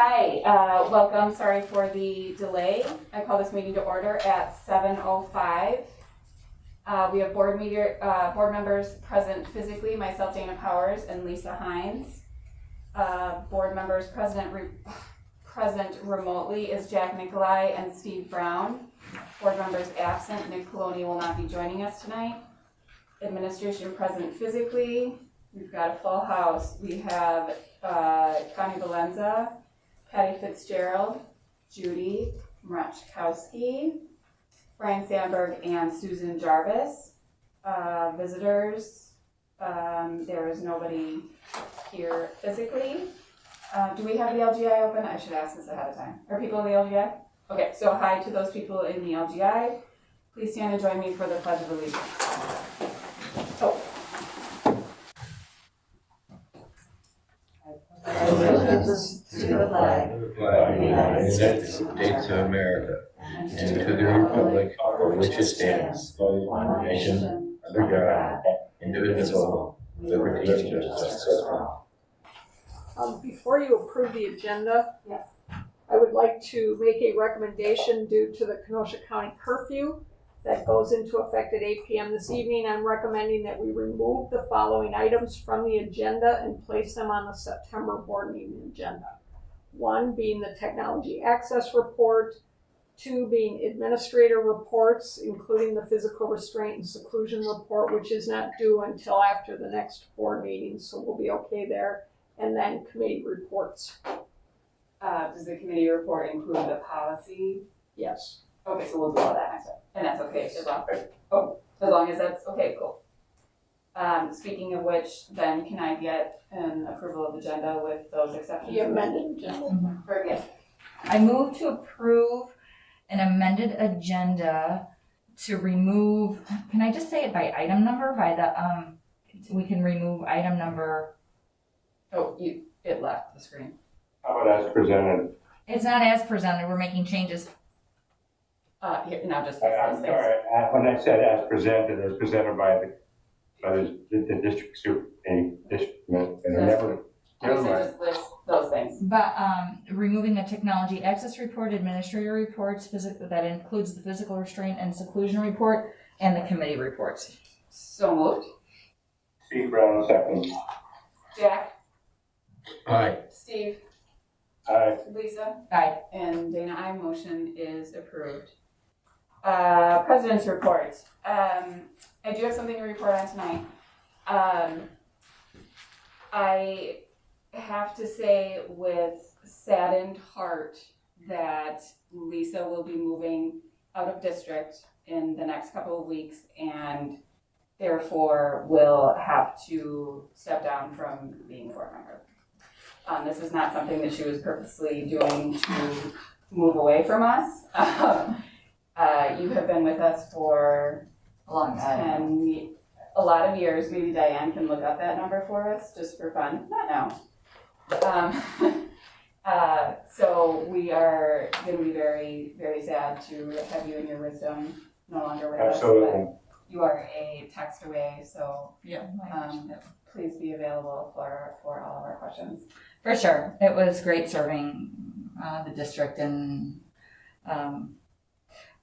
Hi, welcome. Sorry for the delay. I call this meeting to order at 7:05. We have board members present physically, myself, Dana Powers, and Lisa Hines. Board members present remotely is Jack Nicolai and Steve Brown. Board members absent, Nick Coloni will not be joining us tonight. Administration present physically. We've got a full house. We have Connie Valenza, Patty Fitzgerald, Judy Mrachkowski, Brian Sandberg, and Susan Jarvis. Visitors, there is nobody here physically. Do we have the LGI open? I should ask this ahead of time. Are people in the LGI? Okay, so hi to those people in the LGI. Please stand and join me for the Pledge of Allegiance. Allegiance to the flag of the United States of America, and to the republic for which it stands, one nation, under God, indivisible, with liberty and justice for all. Before you approve the agenda, Yes. I would like to make a recommendation due to the Kenosha County curfew that goes into effect at 8 p.m. this evening. I'm recommending that we remove the following items from the agenda and place them on the September board meeting agenda. 1 being the technology access report, 2 being administrator reports, including the physical restraint and seclusion report, which is not due until after the next board meeting, so we'll be okay there. And then committee reports. Does the committee report include the policy? Yes. Okay, so we'll do all that next time. And that's okay as long as that's okay, cool. Speaking of which, then can I get an approval of agenda with those exceptions? The amended agenda. Very good. I move to approve an amended agenda to remove, can I just say it by item number, we can remove item number. Oh, it left the screen. How about as presented? It's not as presented, we're making changes. Here, now just I'm those things. sorry, when I said as presented by the district superintendent, never So mind. just list those things. But removing the technology access report, administrator reports, that includes the physical restraint and seclusion report, and the committee reports. So moved. Steve Brown, second. Jack, Aye. Steve, Aye. Lisa, Aye. and Dana, I motion is approved. President's report. I do have something to report on tonight. I have to say with saddened heart that Lisa will be moving out of district in the next couple of weeks and therefore will have to step down from being a board member. This is not something that she was purposely doing to move away from us. You have been with us for A long time. a lot of years. Maybe Diane can look up that number for us just for fun. Not now. So we are going to be very, very sad to have you and your wisdom no longer with us. Absolutely. But you are a text away, so Yeah. please be available for all of our questions. For sure. It was great serving the district, and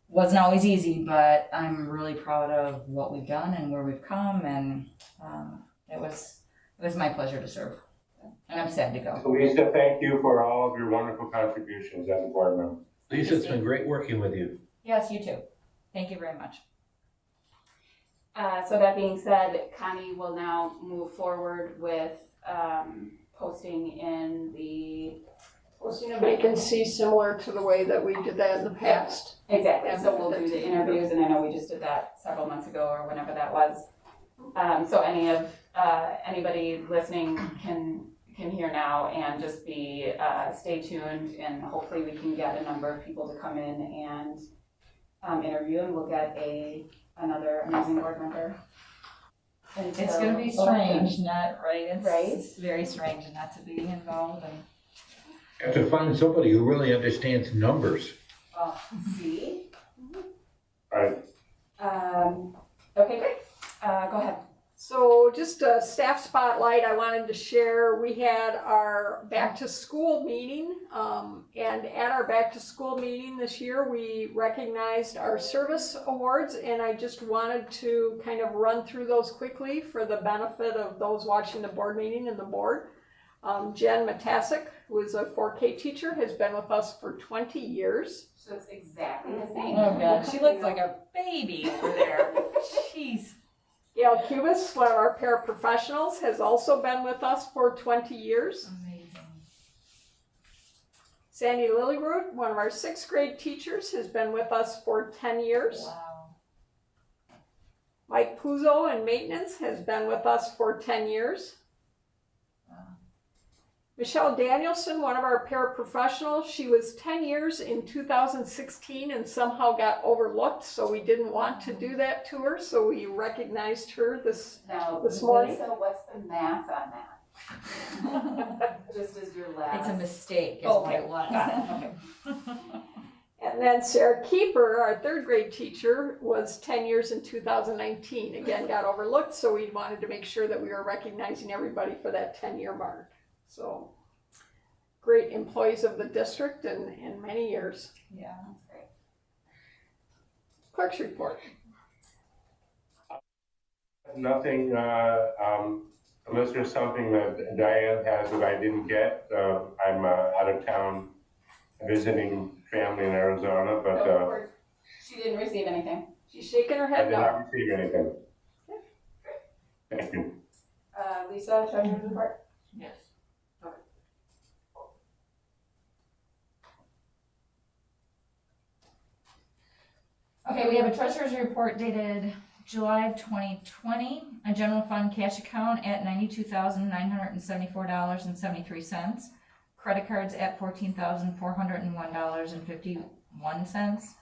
wasn't always easy, but I'm really proud of what we've done and where we've come, and it was my pleasure to serve. And I'm sad to go. So Lisa, thank you for all of your wonderful contributions as a board member. Lisa, it's been great working with you. Yes, you too. Thank you very much. So that being said, Connie will now move forward with posting A vacancy similar to the way that we did that in the past. Exactly, so we'll do the interviews, and I know we just did that several months ago or whenever that was. So anybody listening can hear now and just stay tuned, and hopefully we can get a number of people to come in and interview, and we'll get another amazing board member. It's going to be strange, not right? It's Right? very strange not to be involved. And You have to find somebody who really understands numbers. Oh, see? All right. Okay, great. Go ahead. So just a staff spotlight I wanted to share. We had our back to school meeting, and at our back to school meeting this year, we recognized our service awards, and I just wanted to kind of run through those quickly for the benefit of those watching the board meeting and the board. Jen Matasic, who is a 4K teacher, has been with us for 20 years. So it's exactly the same. Oh god, she looks like a baby over there. Jeez. Gail Cubis, one of our paraprofessionals, has also been with us for 20 years. Amazing. Sandy Lilyroot, one of our 6th grade teachers, has been with us for 10 years. Wow. Mike Puzo in maintenance has been with us for 10 years. Wow. Michelle Danielson, one of our paraprofessionals, she was 10 years in 2016 and somehow got overlooked, so we didn't want to do that to her, so we recognized her this morning. Lisa, what's the math on that? Just as your last. It's a mistake, is what it was. And then Sarah Kiefer, our 3rd grade teacher, was 10 years in 2019. Again, got overlooked, so we wanted to make sure that we were recognizing everybody for that 10-year mark. So, great employees of the district and many years. Yeah. That's great. Clerk's report. Nothing, unless there's something that Diane has that I didn't get. I'm out of town visiting family in Arizona, but She didn't receive anything. She's shaking her I head did no. not receive anything. Thank you. Lisa, treasurer's report? Yes. Okay, we have a treasurer's report dated July of 2020, a general fund cash account at $92,974.73, credit cards at $14,401.51,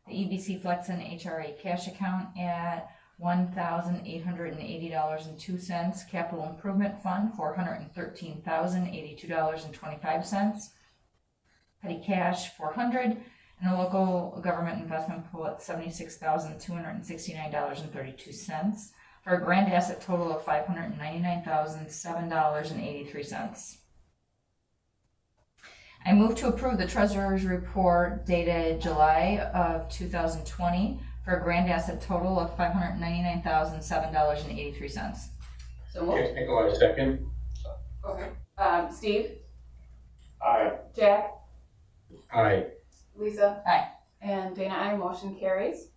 the EBC Flex and HRA cash account at $1,880.02, capital improvement fund $413,082.25, petty cash $400, and a local government investment pool at $76,269.32, for a grand asset total of $599,007.83. I move to approve the treasurer's report dated July of 2020 for a grand asset total of $599,007.83. So moved. Technical, second. Okay. Steve? Aye. Jack? Aye. Lisa? Aye. And Dana, aye. Motion carries.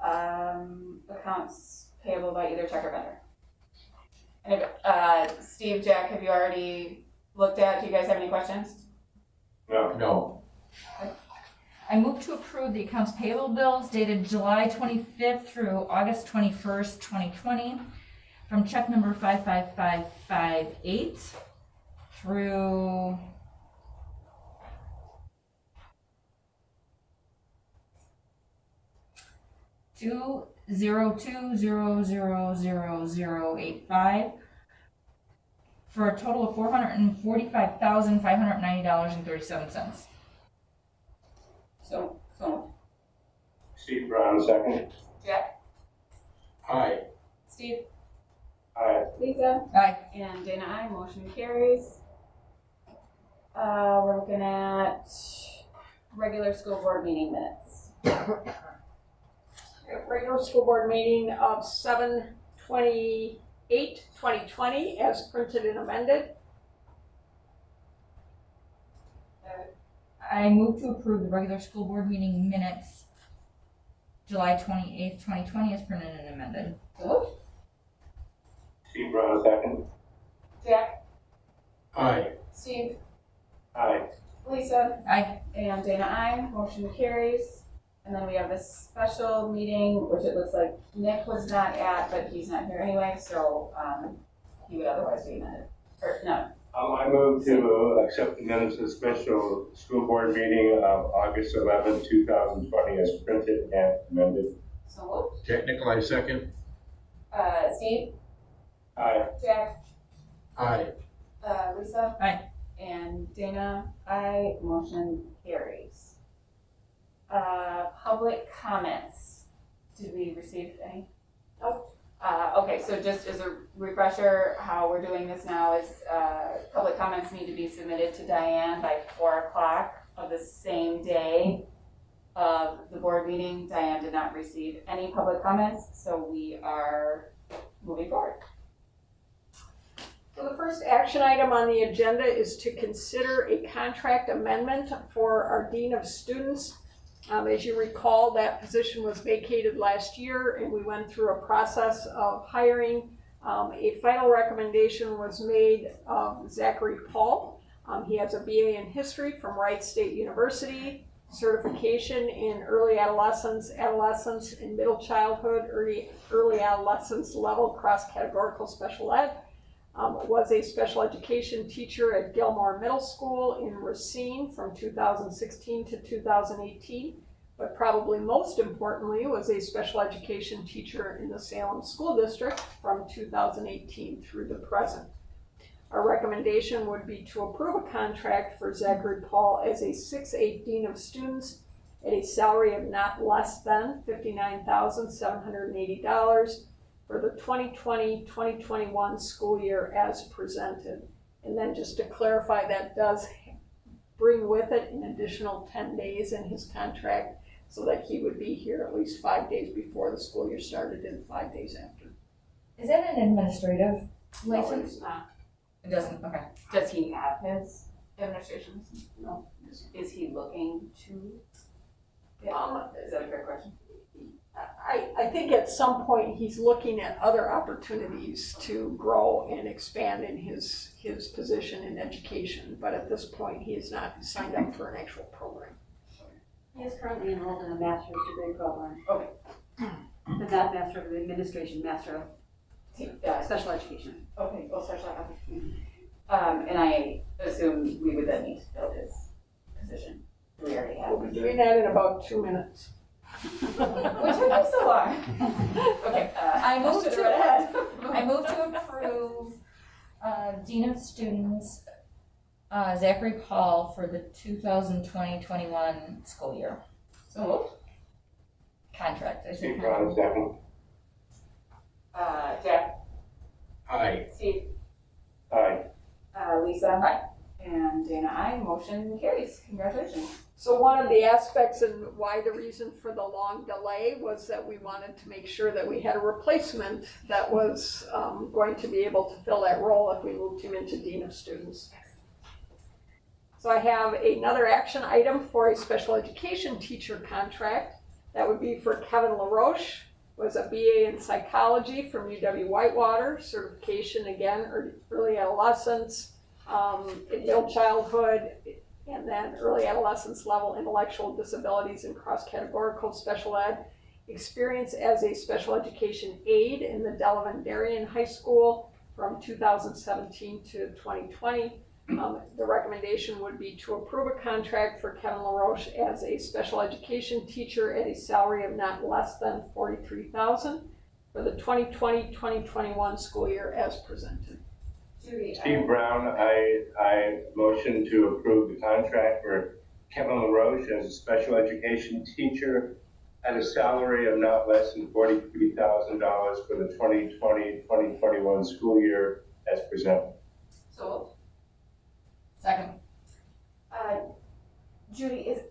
Accounts payable by either check or vendor. And if, Steve, Jack, have you already looked at, do you guys have any questions? No. I move to approve the accounts payable bills dated July 25th through August 21st, 2020, from check number 55558 through to 02000085 for a total of $445,590.37. So Steve Brown, second. Jack? Aye. Steve? Aye. Lisa? Aye. And Dana, aye. Motion carries. We're looking at regular school board meeting minutes. Regular school board meeting of 7/28/2020 as printed and amended. I move to approve the regular school board meeting minutes July 28th, 2020 as printed and amended. So, Steve Brown, second. Jack? Aye. Steve? Aye. Lisa? Aye. And Dana, aye. Motion carries. And then we have this special meeting, which it looks like Nick was not at, but he's not here anyway, so he would otherwise be amended. Or no. I move to accept the minutes of the special school board meeting of August 11, 2020 as printed and amended. So moved. Technical, second. Steve? Aye. Jack? Aye. Lisa? Aye. And Dana, aye. Motion carries. Public comments. Did we receive any? Nope. Okay, so just as a refresher, how we're doing this now is, public comments need to be submitted to Diane by 4:00 of the same day of the board meeting. Diane did not receive any public comments, so we are moving forward. So the first action item on the agenda is to consider a contract amendment for our Dean of Students. As you recall, that position was vacated last year and we went through a process of hiring. A final recommendation was made of Zachary Paul. He has a BA in history from Wright State University, certification in early adolescence, and middle childhood, early adolescence level cross-categorical special ed. Was a special education teacher at Gilmore Middle School in Racine from 2016 to 2018, but probably most importantly was a special education teacher in the Salem School District from 2018 through the present. Our recommendation would be to approve a contract for Zachary Paul as a 6/8 Dean of Students at a salary of not less than $59,780 for the 2020-2021 school year as presented. And then just to clarify, that does bring with it an additional 10 days in his contract so that he would be here at least 5 days before the school year started and 5 days after. Is that an administrative license? No, it's not. It doesn't, okay. Does he have his administration license? No. Is he looking to? Is that a fair question? I think at some point he's looking at other opportunities to grow and expand in his position in education, but at this point he is not signed up for an actual program. He is currently enrolled in a master's degree program. Okay. But not Master of Administration, Master of Special Education. Okay, well, special education. And I assume we would then need to fill his position. Do we already have? We'll be doing that in about 2 minutes. What took you so long? Okay, I moved should to- have read ahead. I move to approve Dean of Students Zachary Paul for the 2020-21 school year. So moved. Contract. I said Steve contract. Brown, second. Jack, Aye. Steve, Aye. Lisa. Aye. And Dana, aye. Motion carries. Congratulations. So one of the aspects and why the reason for the long delay was that we wanted to make sure that we had a replacement that was going to be able to fill that role if we moved him into Dean of Students. So I have another action item for a special education teacher contract. That would be for Kevin LaRoche, was a BA in psychology from UW Whitewater, certification again, early adolescence, middle childhood, and then early adolescence level intellectual disabilities and cross-categorical special ed. Experience as a special education aide in the Delavan Darien High School from 2017 to 2020. The recommendation would be to approve a contract for Kevin LaRoche as a special education teacher at a salary of not less than $43,000 for the 2020-2021 school year as presented. Judy. Steve Brown, I motion to approve the contract for Kevin LaRoche as a special education teacher at a salary of not less than $43,000 for the 2020-2021 school year as presented. So, Second. Judy, is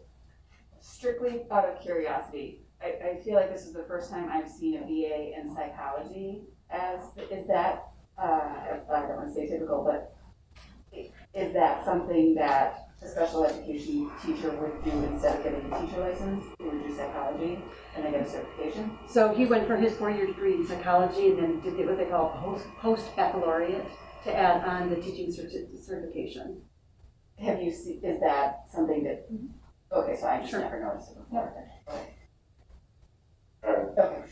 strictly out of curiosity, I feel like this is the first time I've seen a BA in psychology is that, I don't want to say typical, but is that something that a special education teacher would do instead of getting a teacher license? They would do psychology and then get a certification? So he went for his 4-year degree in psychology and then did what they call post-baccalaureate to add on the teaching certification. Have you seen, is that something that, okay, so I just Sure. never noticed it before. Alright. Okay.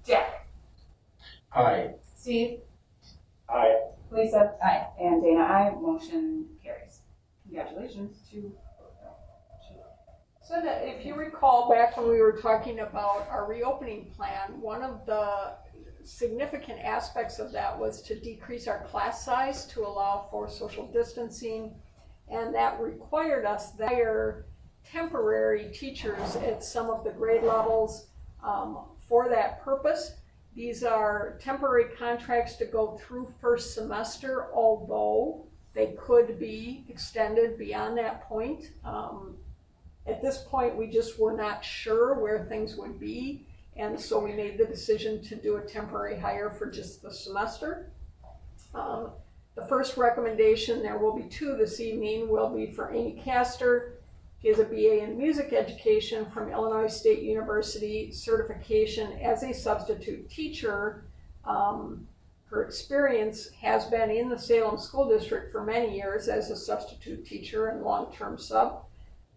Jack, Aye. Steve, Aye. Lisa. Aye. And Dana, aye. Motion carries. Congratulations to. So that, if you recall back when we were talking about our reopening plan, one of the significant aspects of that was to decrease our class size to allow for social distancing, and that required us to hire temporary teachers at some of the grade levels for that purpose. These are temporary contracts to go through first semester, although they could be extended beyond that point. At this point, we just were not sure where things would be, and so we made the decision to do a temporary hire for just the semester. The first recommendation, there will be two this evening, will be for Amy Castor. She has a BA in music education from Illinois State University, certification as a substitute teacher. Her experience has been in the Salem School District for many years as a substitute teacher and long-term sub.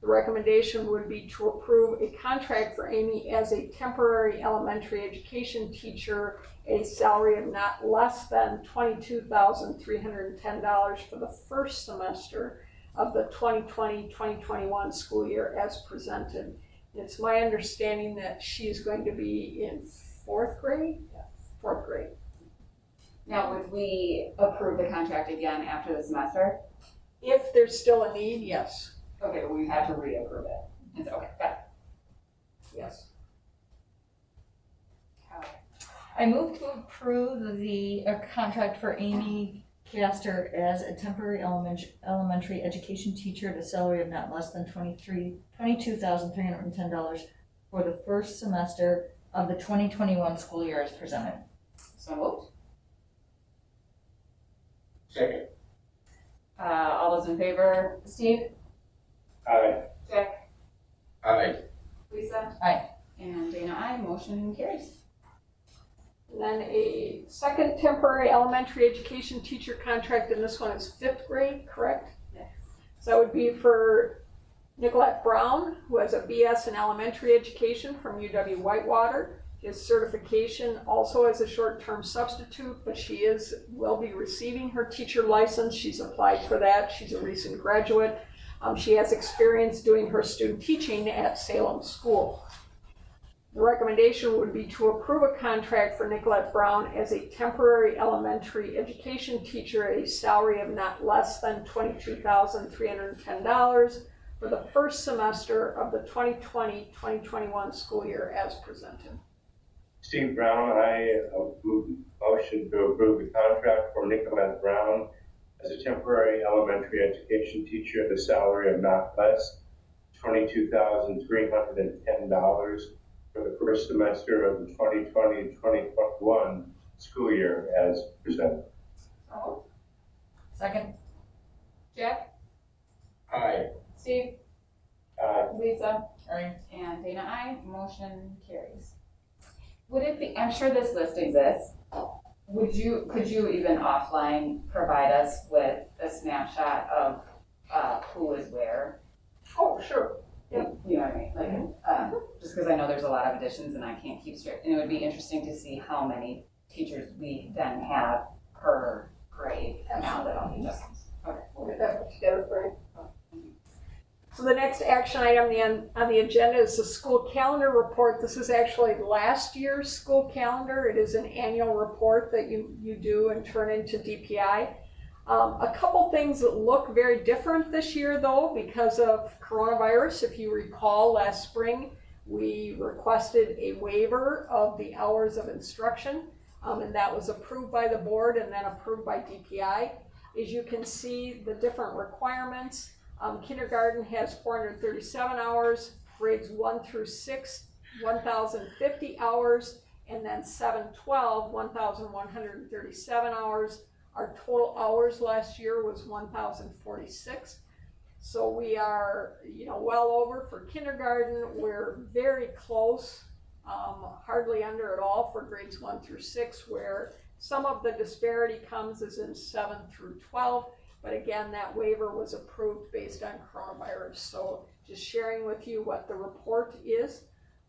The recommendation would be to approve a contract for Amy as a temporary elementary education teacher, a salary of not less than $22,310 for the first semester of the 2020-2021 school year as presented. It's my understanding that she is going to be in fourth grade? Yes. Fourth grade. Now, would we approve the contract again after the semester? If there's still a need, yes. Okay, we have to reapprove it. Okay, got it. Yes. I move to approve the contract for Amy Castor as a temporary elementary education teacher at a salary of not less than $22,310 for the first semester of the 2021 school year as presented. So moved. Second. All those in favor, Steve? Aye. Jack? Aye. Lisa? Aye. And Dana, aye. Motion carries. And then a second temporary elementary education teacher contract, and this one is fifth grade, correct? Yes. So that would be for Nicolette Brown, who has a BS in elementary education from UW-Whitewater. She has certification also as a short-term substitute, but she will be receiving her teacher license. She's applied for that. She's a recent graduate. She has experience doing her student teaching at Salem School. The recommendation would be to approve a contract for Nicolette Brown as a temporary elementary education teacher at a salary of not less than $22,310 for the first semester of the 2020-2021 school year as presented. Steve Brown, I motion to approve the contract for Nicolette Brown as a temporary elementary education teacher at a salary of not less $22,310 for the first semester of the 2020-2021 school year as presented. Oh. Second. Jack? Aye. Steve? Aye. Lisa? Aye. And Dana, aye. Motion carries. Would it be, I'm sure this list exists. Could you even offline provide us with a snapshot of who is where? Oh, sure. You know what I mean? Like, just because I know there's a lot of additions and I can't keep straight. And it would be interesting to see how many teachers we then have per grade now that all the adjustments. Okay. We'll get that put together for you. So the next action item on the agenda is the school calendar report. This is actually last year's school calendar. It is an annual report that you do and turn into DPI. A couple things that look very different this year though because of coronavirus. If you recall last spring, we requested a waiver of the hours of instruction and that was approved by the board and then approved by DPI. As you can see, the different requirements. Kindergarten has 437 hours, grades 1 through 6, 1,050 hours, and then 7-12, 1,137 hours. Our total hours last year was 1,046. So we are, well over for kindergarten. We're very close, hardly under at all for grades 1 through 6, where some of the disparity comes is in 7 through 12. But again, that waiver was approved based on coronavirus. So just sharing with you what the report is.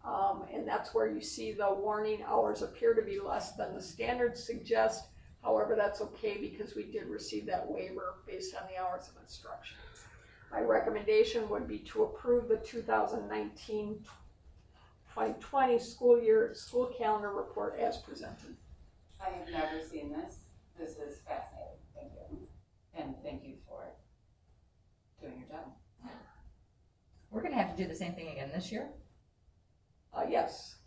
And that's where you see the warning hours appear to be less than the standards suggest. However, that's okay because we did receive that waiver based on the hours of instruction. My recommendation would be to approve the 2019-2020 school calendar report as presented. I have never seen this. This is fascinating. Thank you. And thank you for doing your job. We're gonna have to do the same thing again this year? Yes.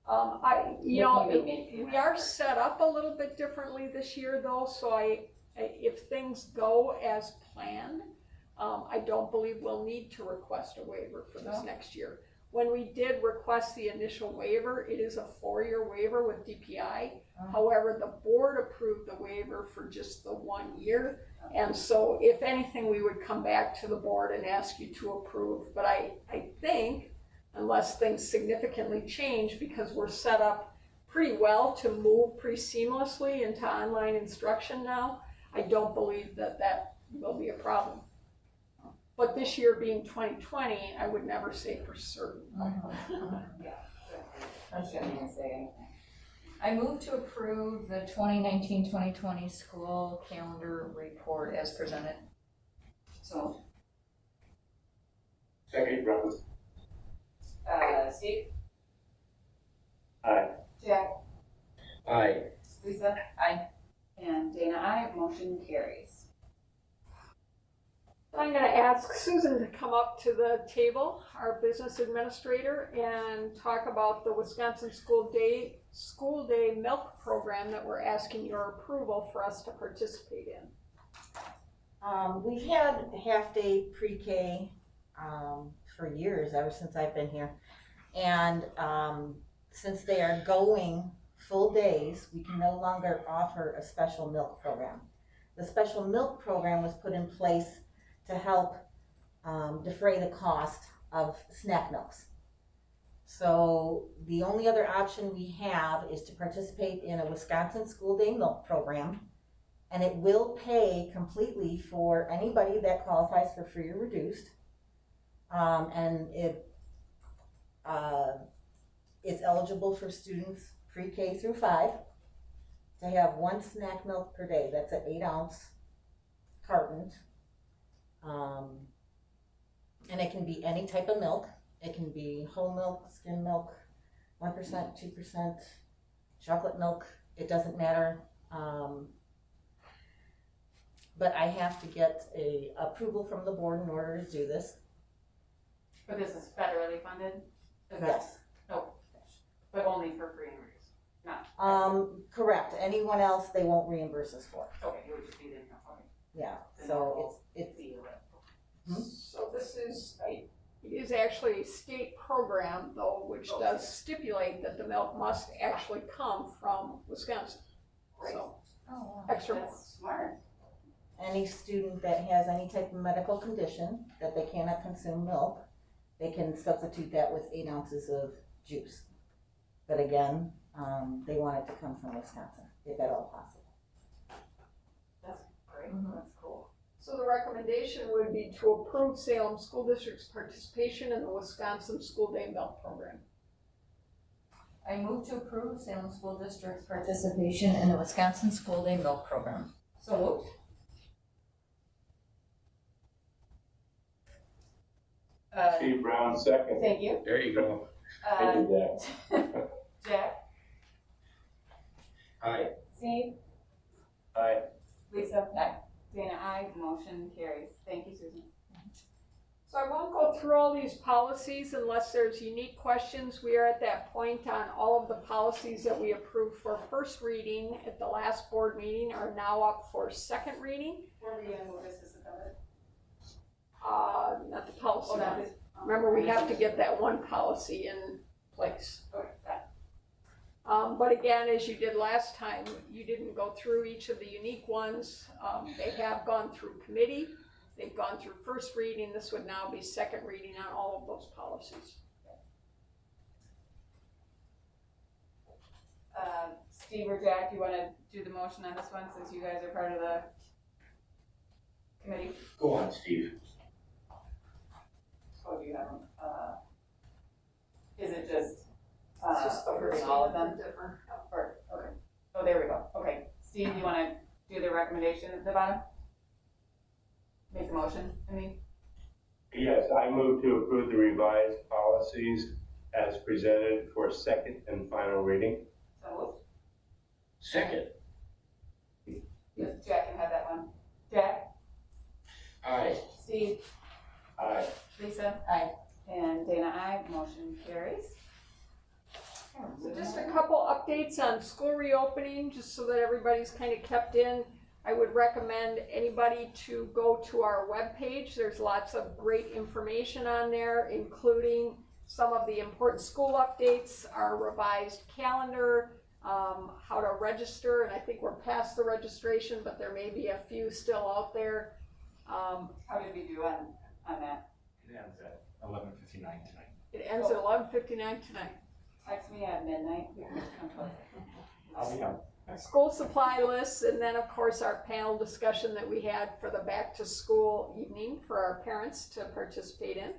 We are set up a little bit differently this year though, so if things go as planned, I don't believe we'll need to request a waiver for this next year. When we did request the initial waiver, it is a 4-year waiver with DPI. However, the board approved the waiver for just the 1 year. And so if anything, we would come back to the board and ask you to approve. But I think, unless things significantly change, because we're set up pretty well to move pretty seamlessly into online instruction now, I don't believe that will be a problem. But this year being 2020, I would never say for certain. Yeah. I shouldn't even say anything. I move to approve the 2019-2020 school calendar report as presented. So, Second, Brown. Steve? Aye. Jack? Aye. Lisa? Aye. And Dana, aye. Motion carries. I'm going to ask Susan to come up to the table, our business administrator, and talk about the Wisconsin School Day Milk Program that we're asking your approval for us to participate in. We've had half-day pre-K for years, ever since I've been here. And since they are going full days, we can no longer offer a special milk program. The special milk program was put in place to help defray the cost of snack milks. So the only other option we have is to participate in a Wisconsin School Day Milk Program, and it will pay completely for anybody that qualifies for free or reduced. And it is eligible for students pre-K through 5 to have 1 snack milk per day. That's an 8-ounce carton. And it can be any type of milk. It can be whole milk, skim milk, 1%, 2%, chocolate milk. It doesn't matter. But I have to get a approval from the board in order to do this. But this is federally funded? Is that- Yes. Oh, but only for free and reduced, not? Correct. Anyone else, they won't reimburse us for. Okay, it would just be the, okay. Yeah. So it's So this is it is actually a state program though, which does stipulate that the milk must actually come from Wisconsin. So Oh, wow. extra. That's smart. any student that has any type of medical condition that they cannot consume milk, they can substitute that with 8 ounces of juice. But again, they want it to come from Wisconsin, if at all possible. That's great, that's cool. So the recommendation would be to approve Salem School District's participation in the Wisconsin School Day Milk Program. I move to approve Salem School District's participation in the Wisconsin School Day Milk Program. So moved. Steve Brown, second. Thank you. There you go. I did that. Jack? Aye. Steve? Aye. Lisa? Aye. Dana, aye. Motion carries. Thank you, Susan. So I won't go through all these policies unless there's unique questions. We are at that point on all of the policies that we approved for first reading at the last board meeting are now up for second reading. Where are we gonna move this to September? Not the policy. Oh, that is. Remember, we have to get that one policy in place. Okay, got it. But again, as you did last time, you didn't go through each of the unique ones. They have gone through committee. They've gone through first reading. This would now be second reading on all of those policies. Steve or Jack, you wanna do the motion on this one since you guys are part of the committee? Go on, Steve. Oh, do you have, is it just, It's just the approving first all of reading, them? different. Or, okay, oh, there we go, okay. Steve, you wanna do the recommendation at the bottom? Make the motion, I mean? Yes, I move to approve the revised policies as presented for second and final reading. So Second. moved. Yes, Jack can have that one. Jack, Aye. Steve, Aye. Lisa? Aye. And Dana, aye. Motion carries. So updates on school reopening, just so that everybody's kind of kept in. I would recommend anybody to go to our webpage. There's lots of great information on there, including some of the important school updates, our revised calendar, how to register, and I think we're past the registration, but there may be a few still out there. How did we do on that? It ends at 11:59 tonight. It ends at 11:59 tonight. Text me at midnight. I'll be on. School supply lists, and then of course our panel discussion that we had for the back to school evening for our parents to participate in.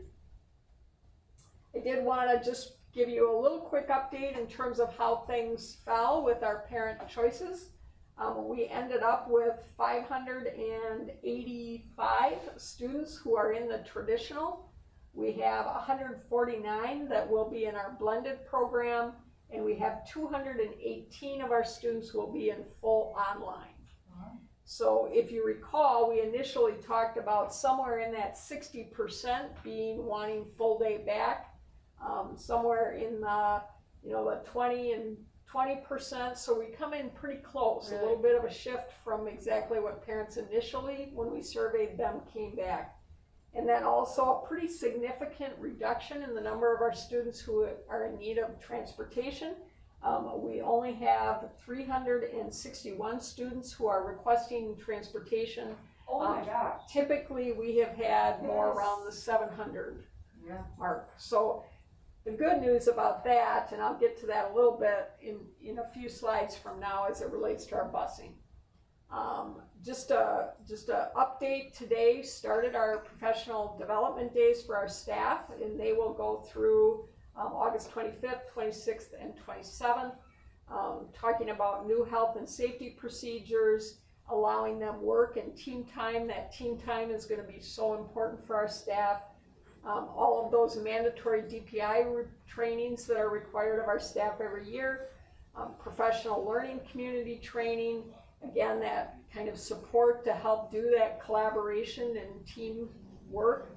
I did want to just give you a little quick update in terms of how things fell with our parent choices. We ended up with 585 students who are in the traditional. We have 149 that will be in our blended program, and we have 218 of our students will be in full online. So if you recall, we initially talked about somewhere in that 60% being wanting full day back, somewhere in the, the 20%. So we come in pretty close, a little bit of a shift from exactly what parents initially, when we surveyed them, came back. And then also a pretty significant reduction in the number of our students who are in need of transportation. We only have 361 students who are requesting transportation. Oh my gosh. Typically, we have had more around the 700 mark. So the good news about that, and I'll get to that a little bit in a few slides from now as it relates to our busing. Just a update, today started our professional development days for our staff, and they will go through August 25th, 26th, and 27th, talking about new health and safety procedures, allowing them work and team time. That team time is going to be so important for our staff. All of those mandatory DPI trainings that are required of our staff every year, professional learning community training, again, that kind of support to help do that collaboration and team work.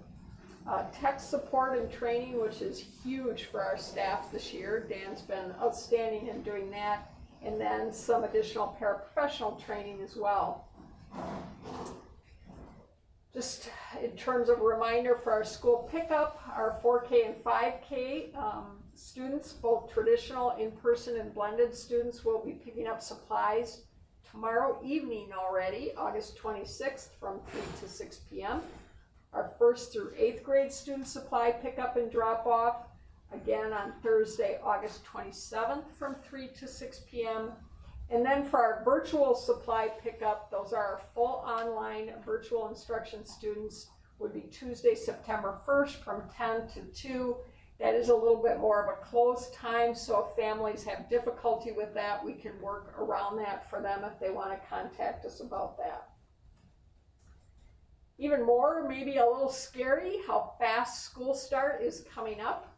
Tech support and training, which is huge for our staff this year. Dan's been outstanding in doing that. And then some additional paraprofessional training as well. Just in terms of a reminder for our school pickup, our 4K and 5K students, both traditional, in-person, and blended students, will be picking up supplies tomorrow evening already, August 26th from 3 to 6 p.m. Our 1st through 8th grade student supply pickup and drop off, again on Thursday, August 27th from 3 to 6 p.m. And then for our virtual supply pickup, those are our full online virtual instruction students, would be Tuesday, September 1st from 10 to 2. That is a little bit more of a closed time, so if families have difficulty with that, we can work around that for them if they want to contact us about that. Even more, maybe a little scary, how fast school start is coming up.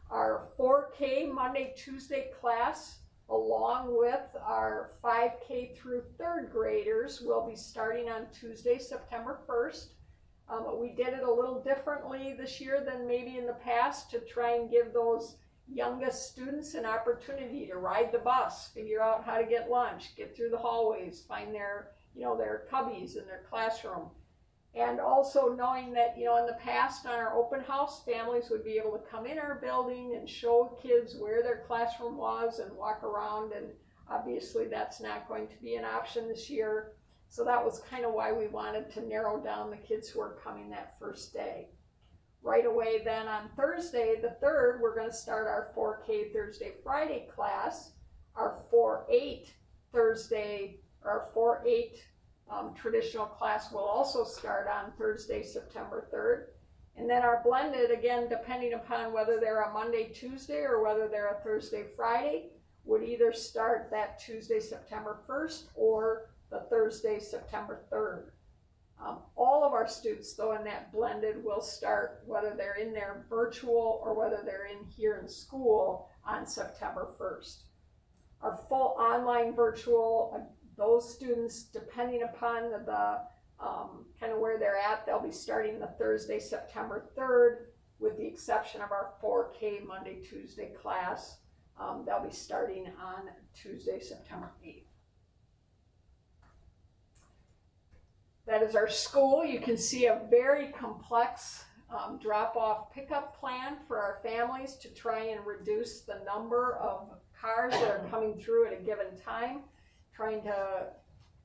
Our 4K Monday, Tuesday class, along with our 5K through 3rd graders, will be starting on Tuesday, September 1st. We did it a little differently this year than maybe in the past to try and give those youngest students an opportunity to ride the bus, figure out how to get lunch, get through the hallways, find their cubbies in their classroom. And also knowing that, in the past on our open house, families would be able to come in our building and show kids where their classroom was and walk around, and obviously that's not going to be an option this year. So that was kind of why we wanted to narrow down the kids who are coming that first day. Right away then on Thursday, the 3rd, we're going to start our 4K Thursday, Friday class. Our 4-8 Thursday, or our 4-8 traditional class will also start on Thursday, September 3rd. And then our blended, again, depending upon whether they're a Monday, Tuesday, or whether they're a Thursday, Friday, would either start that Tuesday, September 1st, or the Thursday, September 3rd. All of our students, though, in that blended will start, whether they're in their virtual or whether they're in here in school, on September 1st. Our full online virtual, those students, depending upon the kind of where they're at, they'll be starting the Thursday, September 3rd, with the exception of our 4K Monday, Tuesday class. They'll be starting on Tuesday, September 8th. That is our school. You can see a very complex drop-off pickup plan for our families to try and reduce the number of cars that are coming through at a given time, trying to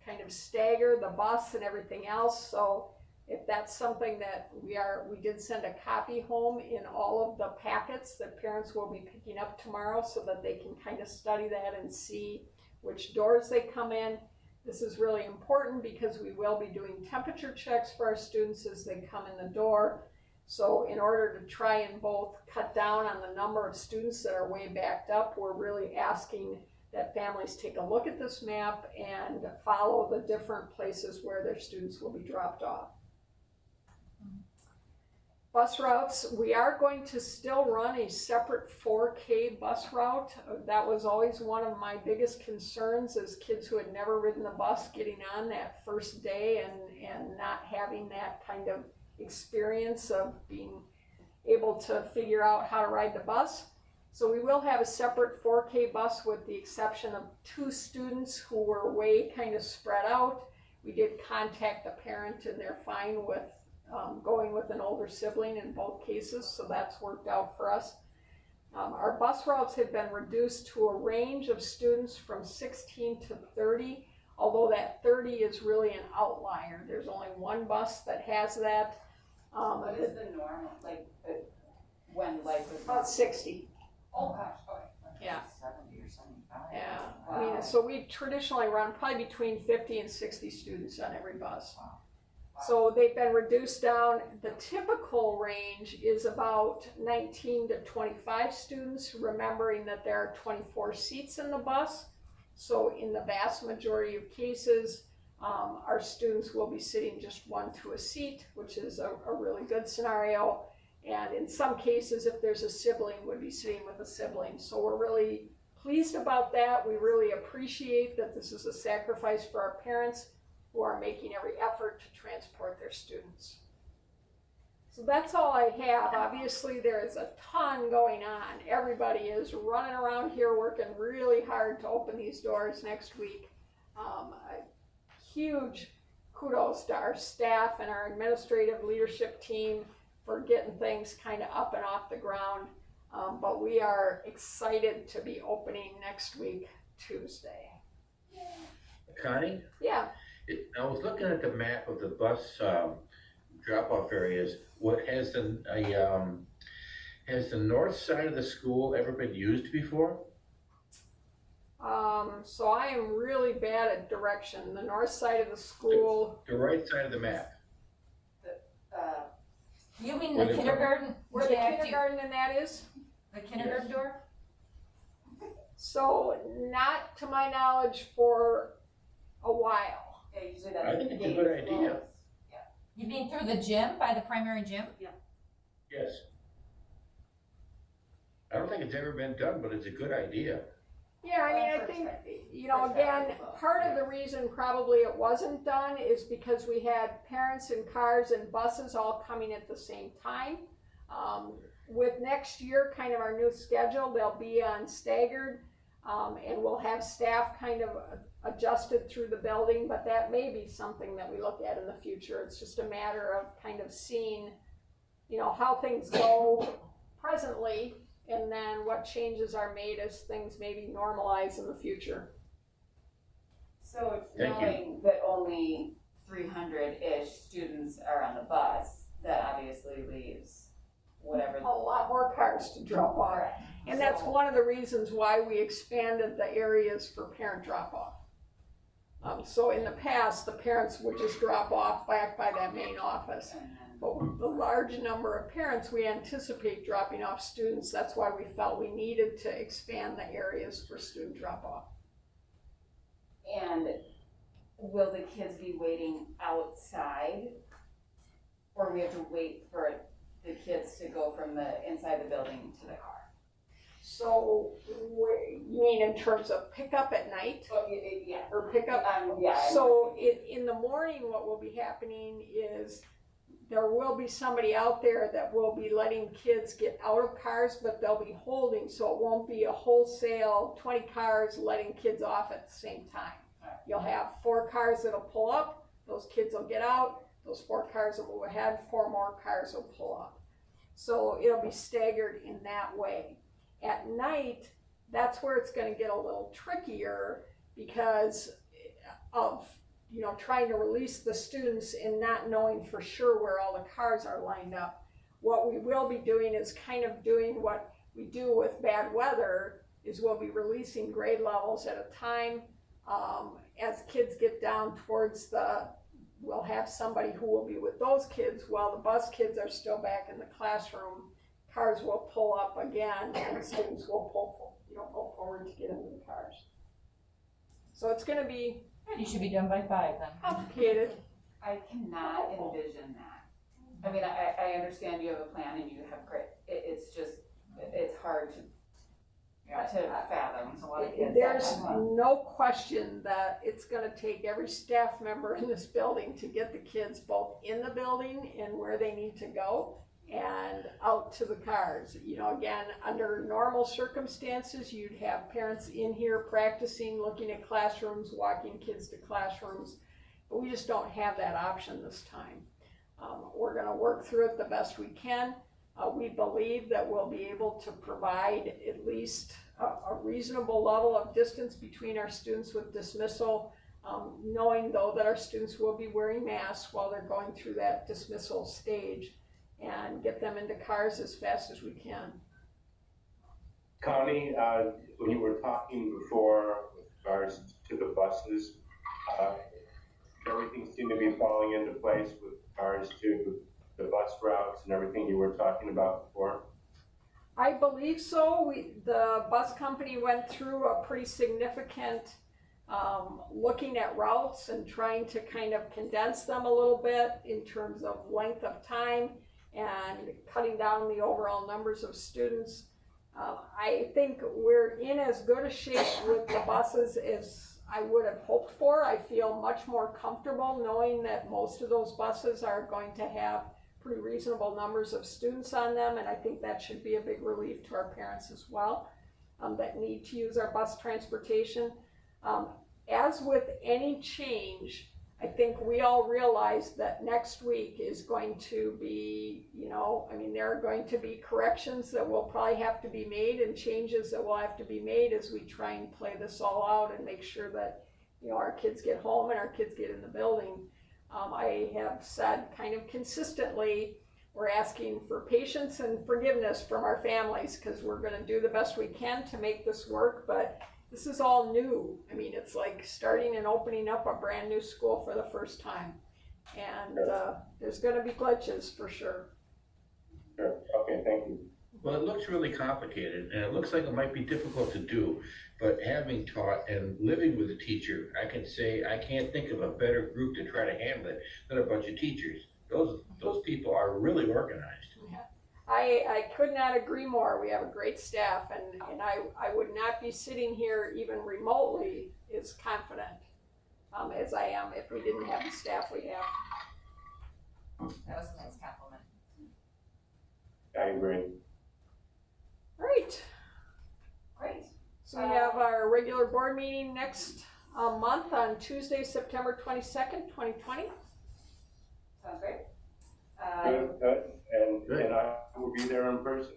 kind of stagger the bus and everything else. So if that's something that we did send a copy home in all of the packets that parents will be picking up tomorrow so that they can kind of study that and see which doors they come in. This is really important because we will be doing temperature checks for our students as they come in the door. So in order to try and both cut down on the number of students that are way backed up, we're really asking that families take a look at this map and follow the different places where their students will be dropped off. Bus routes, we are going to still run a separate 4K bus route. That was always one of my biggest concerns as kids who had never ridden the bus getting on that first day and not having that kind of experience of being able to figure out how to ride the bus. So we will have a separate 4K bus with the exception of 2 students who were way kind of spread out. We did contact the parent and they're fine with going with an older sibling in both cases, so that's worked out for us. Our bus routes have been reduced to a range of students from 16 to 30, although that 30 is really an outlier. There's only one bus that has that. What is the norm, like, when life was? About 60. Oh gosh, okay. Yeah. 70 or 75. Yeah, Wow. I mean, so we traditionally run probably between 50 and 60 students on every bus. Wow. So they've been reduced down. The typical range is about 19 to 25 students, remembering that there are 24 seats in the bus. So in the vast majority of cases, our students will be sitting just one to a seat, which is a really good scenario. And in some cases, if there's a sibling, would be sitting with a sibling. So we're really pleased about that. We really appreciate that this is a sacrifice for our parents who are making every effort to transport their students. So that's all I have. Obviously, there is a ton going on. Everybody is running around here working really hard to open these doors next week. A huge kudos to our staff and our administrative leadership team for getting things kind of up and off the ground. But we are excited to be opening next week, Tuesday. Connie, Yeah. I was looking at the map of the bus drop-off areas. What has the north side of the school ever been used before? So I am really bad at direction. The north side of the school, The right side of the map. You mean Where the they come- kindergarten? where the Jack, do you- kindergarten and that is. The kindergarten door? So not to my knowledge for a while. Yeah, usually that's. I think it's a good idea. You mean through the gym, by the primary gym? Yes. I don't think it's ever been done, but it's a good idea. Yeah, I mean, I think, you know, again, part of the reason probably it wasn't done is because we had parents in cars and buses all coming at the same time. With next year, kind of our new schedule, they'll be on staggered, and we'll have staff kind of adjusted through the building, but that may be something that we look at in the future. It's just a matter of kind of seeing, you know, how things go presently, and then what changes are made as things maybe normalize in the future. So Thank you. knowing that only 300-ish students are on the bus, that obviously leaves whatever. A lot more cars to drop off. And that's one of the reasons why we expanded the areas for parent drop-off. So in the past, the parents would just drop off back by that main office. But with the large number of parents we anticipate dropping off students, that's why we felt we needed to expand the areas for student drop-off. And will the kids be waiting outside? Or we have to wait for the kids to go from the inside the building to the car? So you mean in terms of pickup at night Oh, yeah. or pickup? Yeah. So in the morning, what will be happening is there will be somebody out there that will be letting kids get out of cars, but they'll be holding, so it won't be a wholesale 20 cars letting kids off at the same time. You'll have 4 cars that'll pull up, those kids will get out, those 4 cars will move ahead, 4 more cars will pull up. So it'll be staggered in that way. At night, that's where it's going to get a little trickier because of trying to release the students and not knowing for sure where all the cars are lined up. What we will be doing is kind of doing what we do with bad weather, is we'll be releasing grade levels at a time. As kids get down towards we'll have somebody who will be with those kids while the bus kids are still back in the classroom. Cars will pull up again and students will go forward to get into the cars. So it's going to be You should be done by 5 then. complicated. I cannot envision that. I mean, I understand you have a plan and you have great, it's just, it's hard to fathom. There's no question that it's going to take every staff member in this building to get the kids both in the building and where they need to go and out to the cars. Again, under normal circumstances, you'd have parents in here practicing, looking at classrooms, walking kids to classrooms, but we just don't have that option this time. We're going to work through it the best we can. We believe that we'll be able to provide at least a reasonable level of distance between our students with dismissal, knowing though that our students will be wearing masks while they're going through that dismissal stage, and get them into cars as fast as we can. Connie, when you were talking before with regards to the buses, everything seemed to be falling into place with regards to the bus routes and everything you were talking about before? I believe so. The bus company went through a pretty significant looking at routes and trying to kind of condense them a little bit in terms of length of time and cutting down the overall numbers of students. I think we're in as good a shape with the buses as I would have hoped for. I feel much more comfortable knowing that most of those buses are going to have pretty reasonable numbers of students on them, and I think that should be a big relief to our parents as well that need to use our bus transportation. As with any change, I think we all realize that next week is going to be, there are going to be corrections that will probably have to be made and changes that will have to be made as we try and play this all out and make sure that, our kids get home and our kids get in the building. I have said kind of consistently, we're asking for patience and forgiveness from our families because we're going to do the best we can to make this work, but this is all new. It's like starting and opening up a brand new school for the first time. And there's going to be glitches for sure. Sure, okay, thank you. Well, it looks really complicated, and it looks like it might be difficult to do, but having taught and living with a teacher, I can say I can't think of a better group to try to handle it than a bunch of teachers. Those people are really organized. Yeah. I could not agree more. We have a great staff, and I would not be sitting here even remotely as confident as I am if we didn't have the staff we have. That was a nice compliment. I agree. Great. Great. So we have our regular board meeting next month on Tuesday, September 22nd, 2020. Sounds great. Good. And I will be there in person.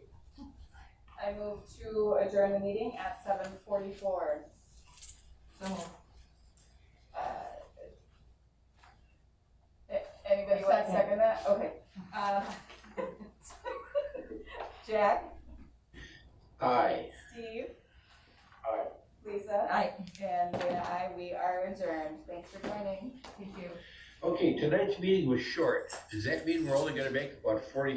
I move to adjourn the meeting at 7:44. So, Anybody want to second that? Okay. Jack? Aye. Steve? Aye. Lisa? Aye. And Dana, aye. We are adjourned. Thanks for joining. Thank you. Okay, tonight's meeting was short. Does that mean we're only gonna make about 43